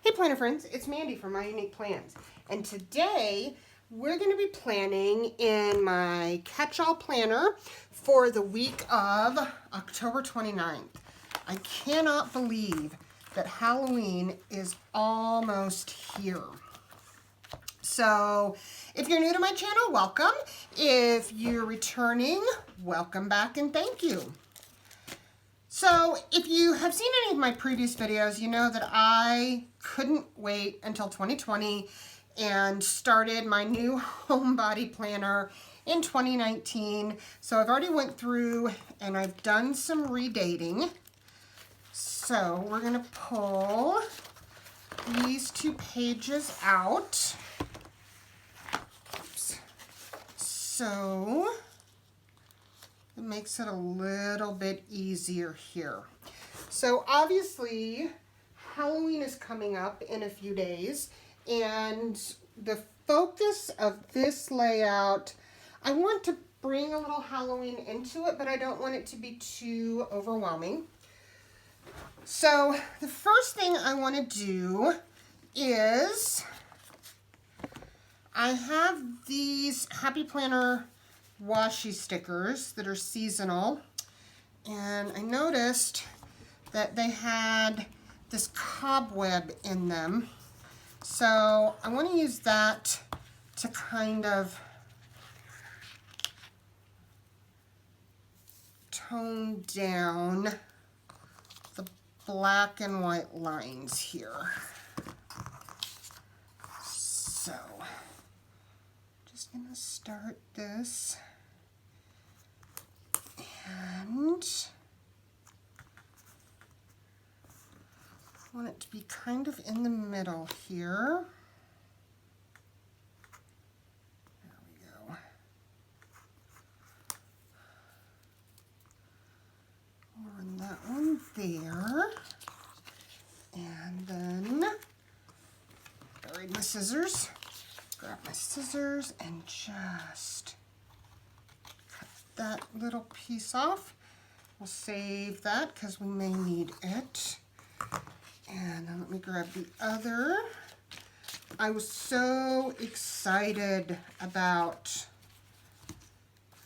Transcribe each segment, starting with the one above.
Hey planner friends, it's Mandy from My Unique Plans, and today we're going to be planning in my catch-all planner for the week of October 29th. I cannot believe that Halloween is almost here. So if you're new to my channel, welcome. If you're returning, welcome back and thank you. So if you have seen any of my previous videos, you know that I couldn't wait until 2020 and started my new homebody planner in 2019. So I've already went through and I've done some redating. So we're going to pull these 2 pages out. Oops. So it makes it a little bit easier here. So obviously Halloween is coming up in a few days, and the focus of this layout, I want to bring a little Halloween into it, but I don't want it to be too overwhelming. So the first thing I want to do is I have these Happy Planner washi stickers that are seasonal, and I noticed that they had this cobweb in them, so I want to use that to kind of tone down the black and white lines here. So just gonna start this, and I want it to be kind of in the middle here. There we go. Run that one there, and then buried my scissors. Grab my scissors and just cut that little piece off. We'll save that because we may need it. And then let me grab the other. I was so excited about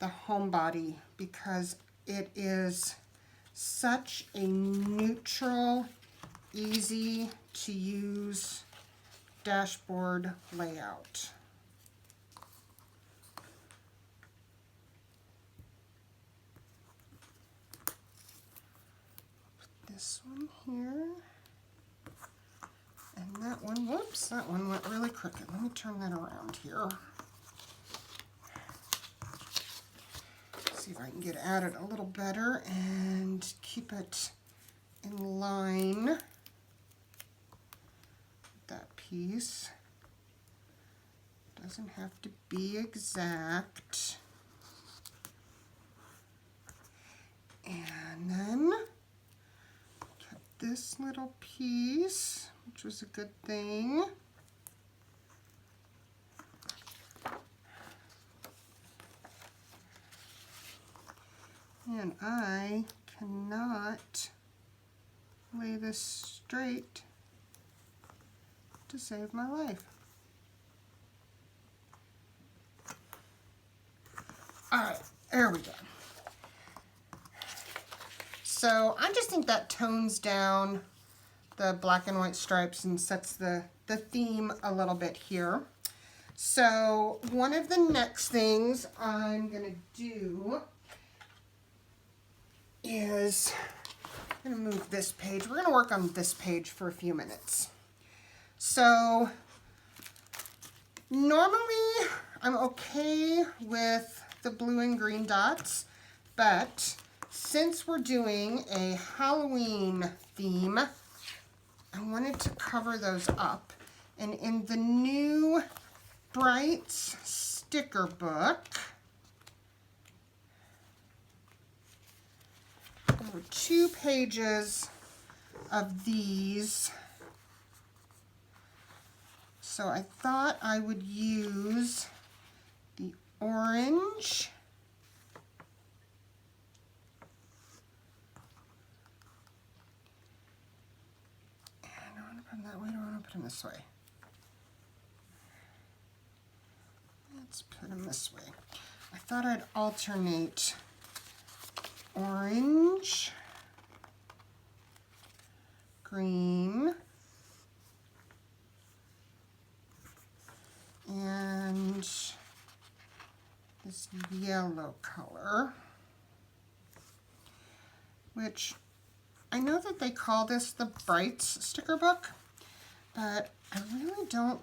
the homebody because it is such a neutral, easy to use dashboard layout. Put this one here, and that one, whoops, that one went really crooked. Let me turn that around here. See if I can get at it a little better and keep it in line. That piece doesn't have to be exact. And then cut this little piece, which was a good thing. And I cannot lay this straight to save my life. Alright, there we go. So I just think that tones down the black and white stripes and sets the theme a little bit here. So one of the next things I'm going to do is I'm going to move this page. We're going to work on this page for a few minutes. So normally I'm okay with the blue and green dots, but since we're doing a Halloween theme, I wanted to cover those up. And in the new Brights sticker book, there were 2 pages of these. So I thought I would use the orange them that way, or do I want to put them this way? Let's put them this way. I thought I'd alternate orange, green, and this yellow color, which I know that they call this the Brights sticker book, but I really don't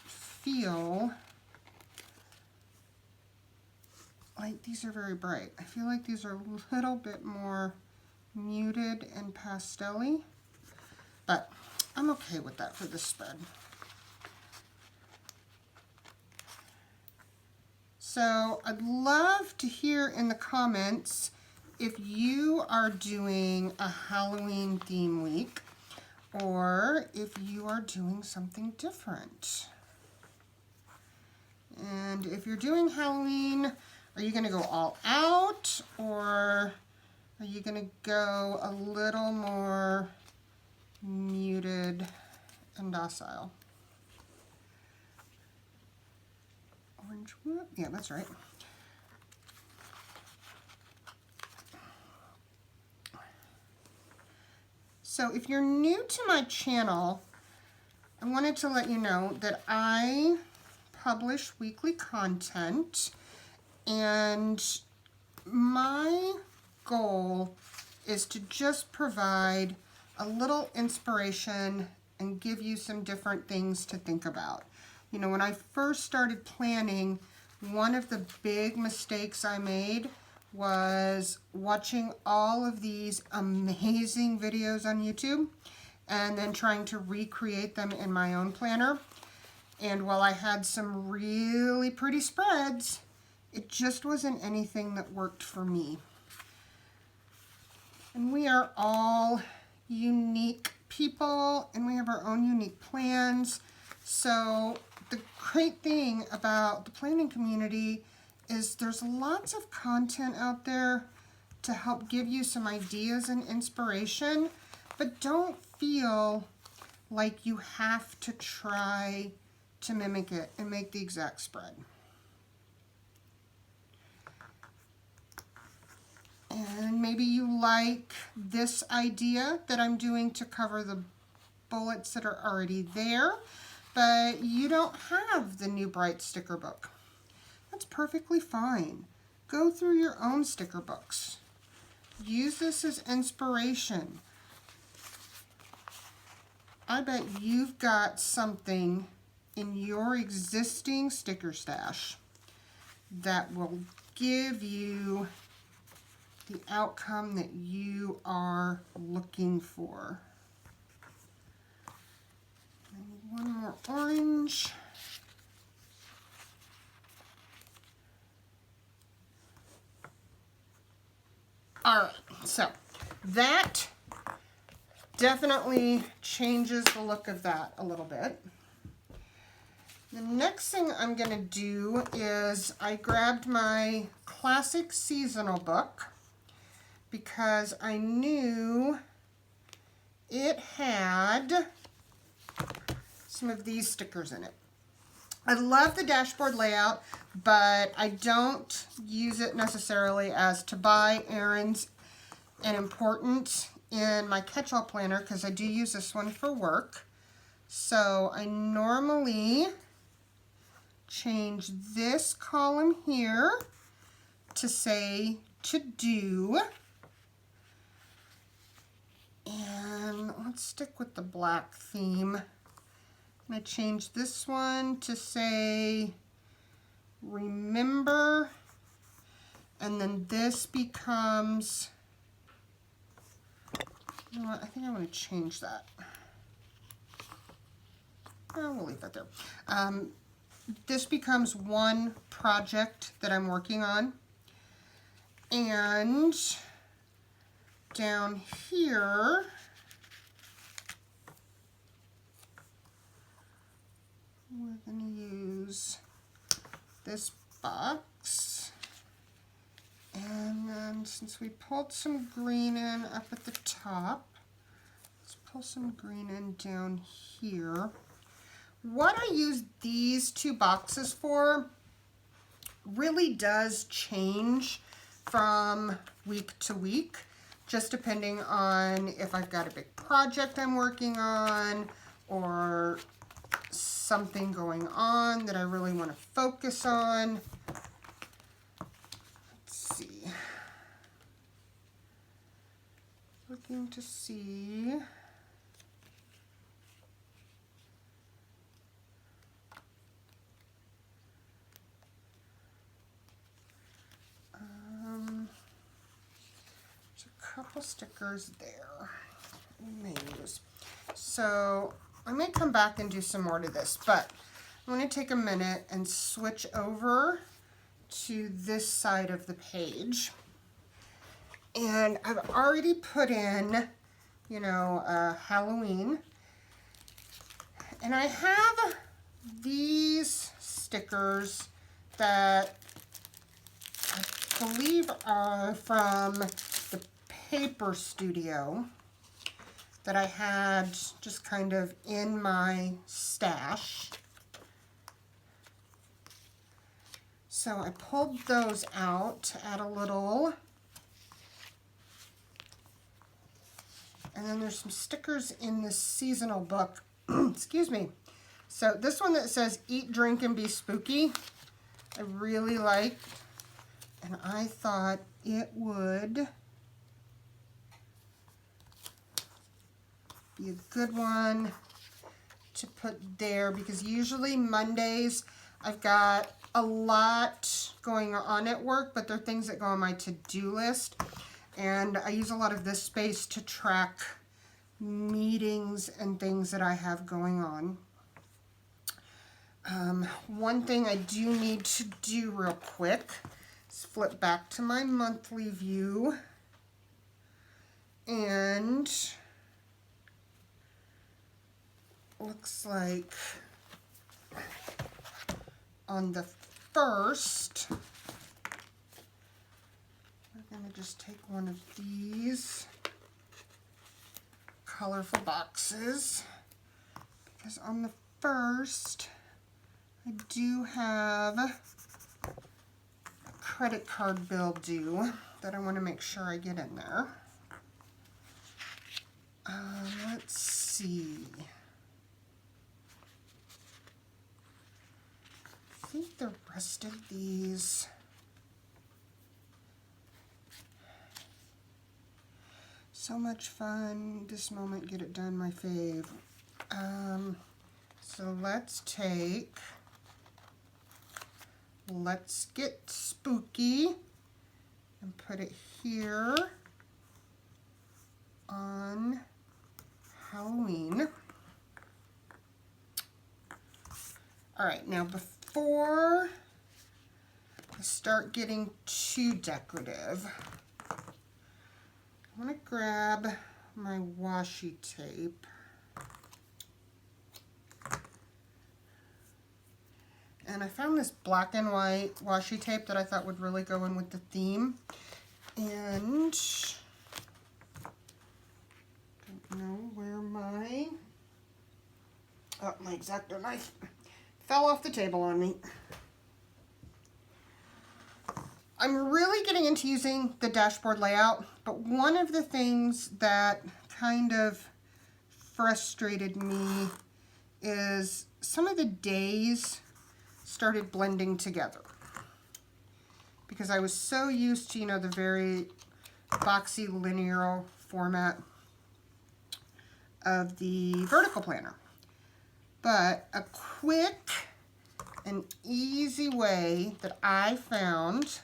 feel like these are very bright. I feel like these are a little bit more muted and pastel-y, but I'm okay with that for this spread. So I'd love to hear in the comments if you are doing a Halloween theme week or if you are doing something different. And if you're doing Halloween, are you going to go all out, or are you going to go a little more muted and docile? Orange wood? Yeah, that's right. So if you're new to my channel, I wanted to let you know that I publish weekly content, and my goal is to just provide a little inspiration and give you some different things to think about. You know, when I first started planning, one of the big mistakes I made was watching all of these amazing videos on YouTube and then trying to recreate them in my own planner. And while I had some really pretty spreads, it just wasn't anything that worked for me. And we are all unique people, and we have our own unique plans. So the great thing about the planning community is there's lots of content out there to help give you some ideas and inspiration, but don't feel like you have to try to mimic it and make the exact spread. And maybe you like this idea that I'm doing to cover the bullets that are already there, but you don't have the new Bright sticker book. That's perfectly fine. Go through your own sticker books. Use this as inspiration. I bet you've got something in your existing sticker stash that will give you the outcome that you are looking for. I need one more orange. All right, so that definitely changes the look of that a little bit. The next thing I'm going to do is I grabbed my classic seasonal book because I knew it had some of these stickers in it. I love the dashboard layout, but I don't use it necessarily as to buy errands and important in my catch-all planner because I do use this one for work. So I normally change this column here to say to do. And let's stick with the black theme. I'm going to change this one to say remember, and then this becomes, you know what, I think I want to change that. Oh, we'll leave that there. This becomes one project that I'm working on, and down here we're going to use this box, and then since we pulled some green in up at the top, let's pull some green in down here. What I use these two boxes for really does change from week to week, just depending on if I've got a big project I'm working on or something going on that I really want to focus on. Let's see. Looking to see. There's a couple stickers there we may use. So I may come back and do some more to this, but I'm going to take a minute and switch over to this side of the page. And I've already put in, you know, Halloween. And I have these stickers that I believe are from the Paper Studio that I had just kind of in my stash. So I pulled those out to add a little. And then there's some stickers in this seasonal book. Excuse me. So this one that says Eat, Drink, and Be Spooky, I really like. And I thought it would be a good one to put there, because usually Mondays I've got a lot going on at work, but they're things that go on my to-do list. And I use a lot of this space to track meetings and things that I have going on. One thing I do need to do real quick is flip back to my monthly view. And looks like on the 1st, we're going to just take one of these colorful boxes, because on the 1st I do have a credit card bill due that I want to make sure I get in there. Let's see. I think the rest of these, so much fun, this moment, get it done, my fave. So let's get spooky and put it here on Halloween. All right, now before I start getting too decorative, I'm going to grab my washi tape. And I found this black and white washi tape that I thought would really go in with the theme. And don't know where my X-Acto knife fell off the table on me. I'm really getting into using the dashboard layout, but one of the things that kind of frustrated me is some of the days started blending together, because I was so used to, you know, the very boxy linear format of the vertical planner. But a quick and easy way that I found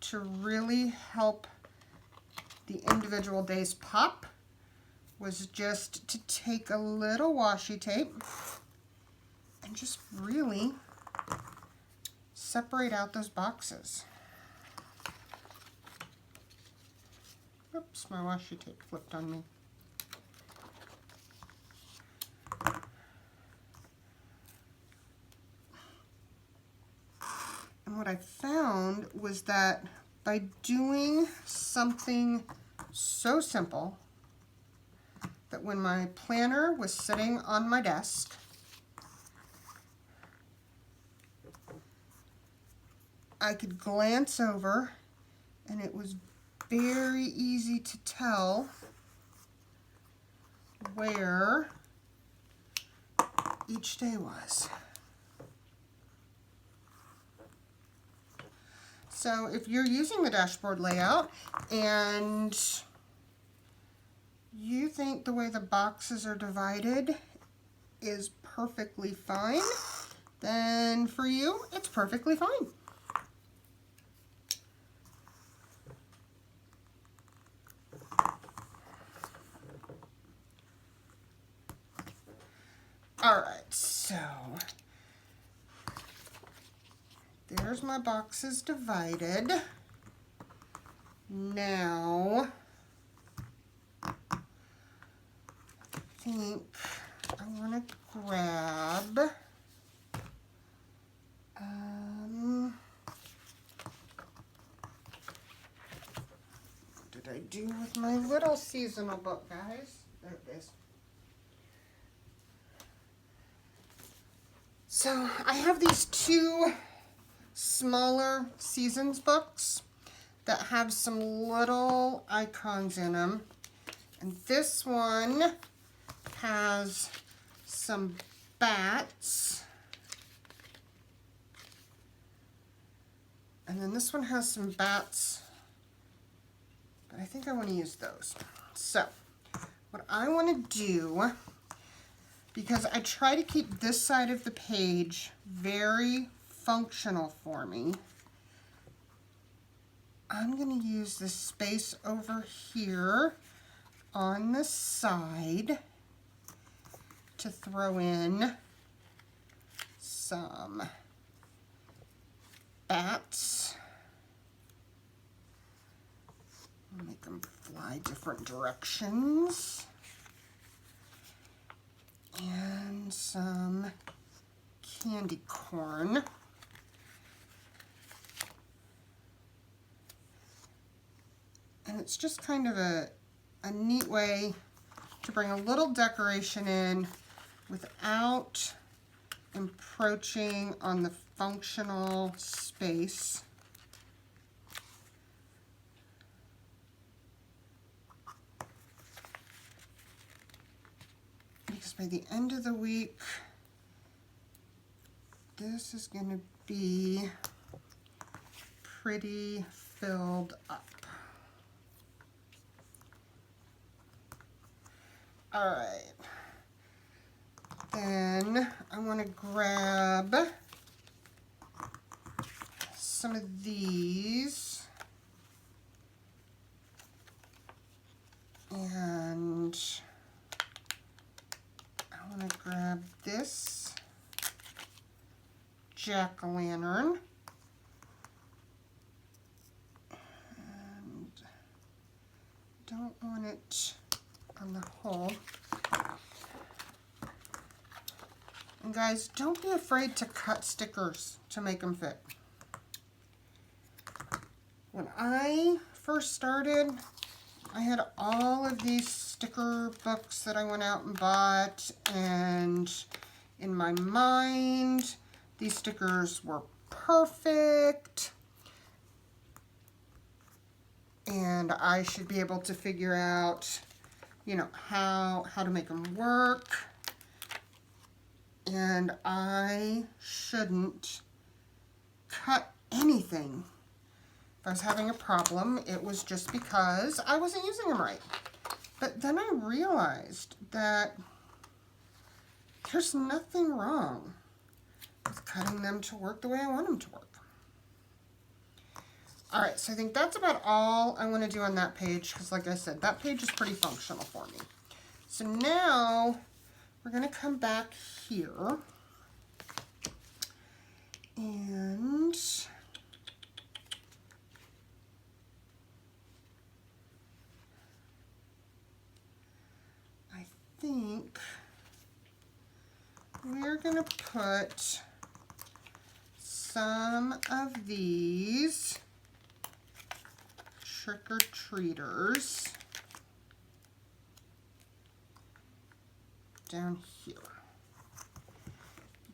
to really help the individual days pop was just to take a little washi tape and just really separate out those boxes. Oops, my washi tape flipped on me. And what I found was that by doing something so simple that when my planner was sitting on my desk, I could glance over and it was very easy to tell where each day was. So if you're using the dashboard layout and you think the way the boxes are divided is perfectly fine, then for you, it's perfectly fine. All right, so there's my boxes divided. Now, I think I want to grab what did I do with my little seasonal book, guys? There it is. So I have these two smaller seasons books that have some little icons in them. And this one has some bats. And then this one has some bats, but I think I want to use those. So what I want to do, because I try to keep this side of the page very functional for me, I'm going to use this space over here on the side to throw in some bats. I'll make them fly different directions. And some candy corn. And it's just kind of a neat way to bring a little decoration in without encroaching on the functional space. Because by the end of the week, this is going to be pretty filled up. All right, then I want to grab some of these and I want to grab this jack-o'-lantern and don't want it on the hole. And guys, don't be afraid to cut stickers to make them fit. When I first started, I had all of these sticker books that I went out and bought, and in my mind, these stickers were perfect, and I should be able to figure out, you know, how to make them work, and I shouldn't cut anything. If I was having a problem, it was just because I wasn't using them right. But then I realized that there's nothing wrong with cutting them to work the way I want them to work. All right, so I think that's about all I want to do on that page, because like I said, that page is pretty functional for me. So now we're going to come back here and I think we're going to put some of these trick-or-treaters down here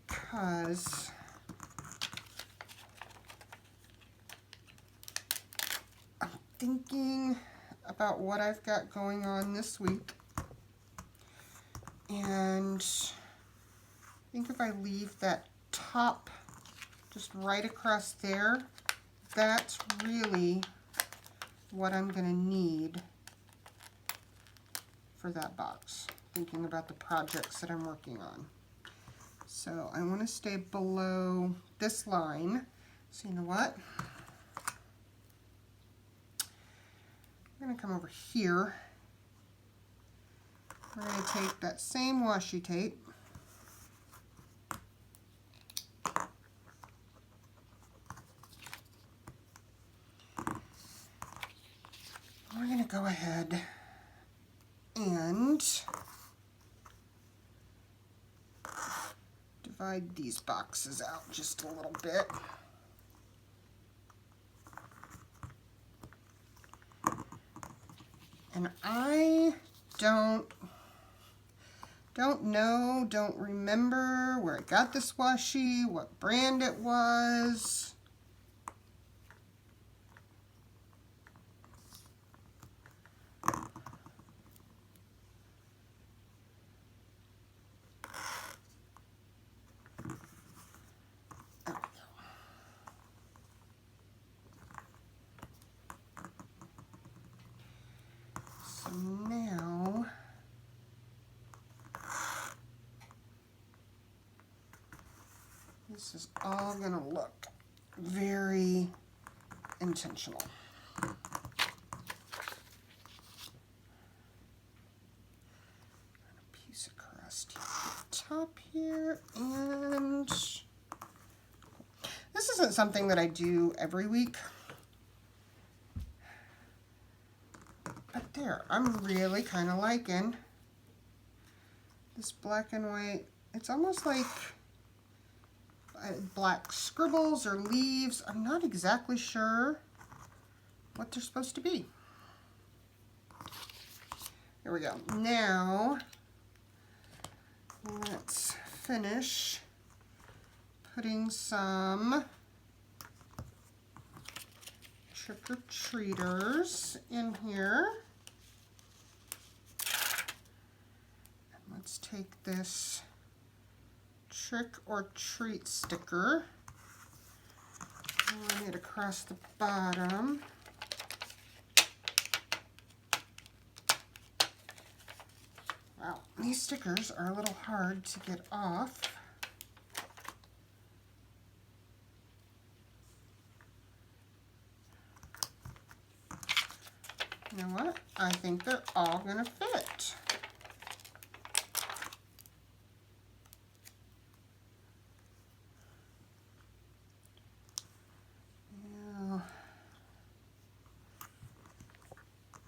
because I'm thinking about what I've got going on this week, and I think if I leave that top just right across there, that's really what I'm going to need for that box, thinking about the projects that I'm working on. So I want to stay below this line. So you know what? I'm going to come over here. We're going to take that same washi tape. We're going to go ahead and divide these boxes out just a little bit. And I don't remember where I got this washi, what brand it was. So now this is all going to look very intentional. A piece of crust at the top here, and this isn't something that I do every week. But there, I'm really kind of liking this black and white. It's almost like black scribbles or leaves. I'm not exactly sure what they're supposed to be. There we go. Now, let's finish putting some trick-or-treaters in here. And let's take this trick or treat sticker, run it across the bottom. Wow, these stickers are a little hard to get off. You know what? I think they're all going to fit. Now,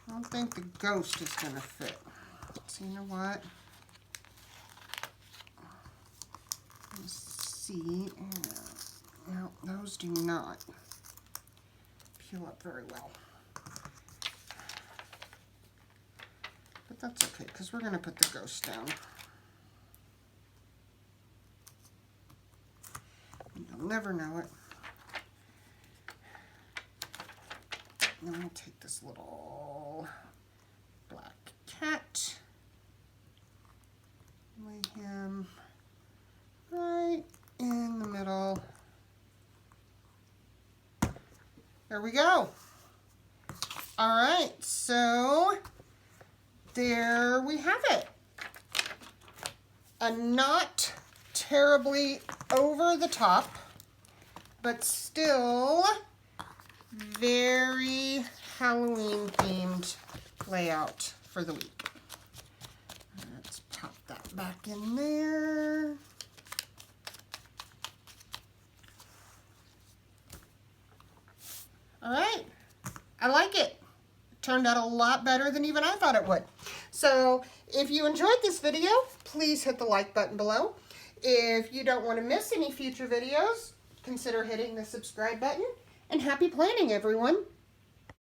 I don't think the ghost is going to fit. So you know what? Let's see. No, those do not peel up very well. But that's okay, because we're going to put the ghost down. You'll never know it. Then we'll take this little black cat, lay him right in the middle. There we go. All right, so there we have it. A not terribly over the top, but still very Halloween themed layout for the week. Let's pop that back in there. All right, I like it. It turned out a lot better than even I thought it would. So if you enjoyed this video, please hit the like button below. If you don't want to miss any future videos, consider hitting the subscribe button. And happy planning, everyone!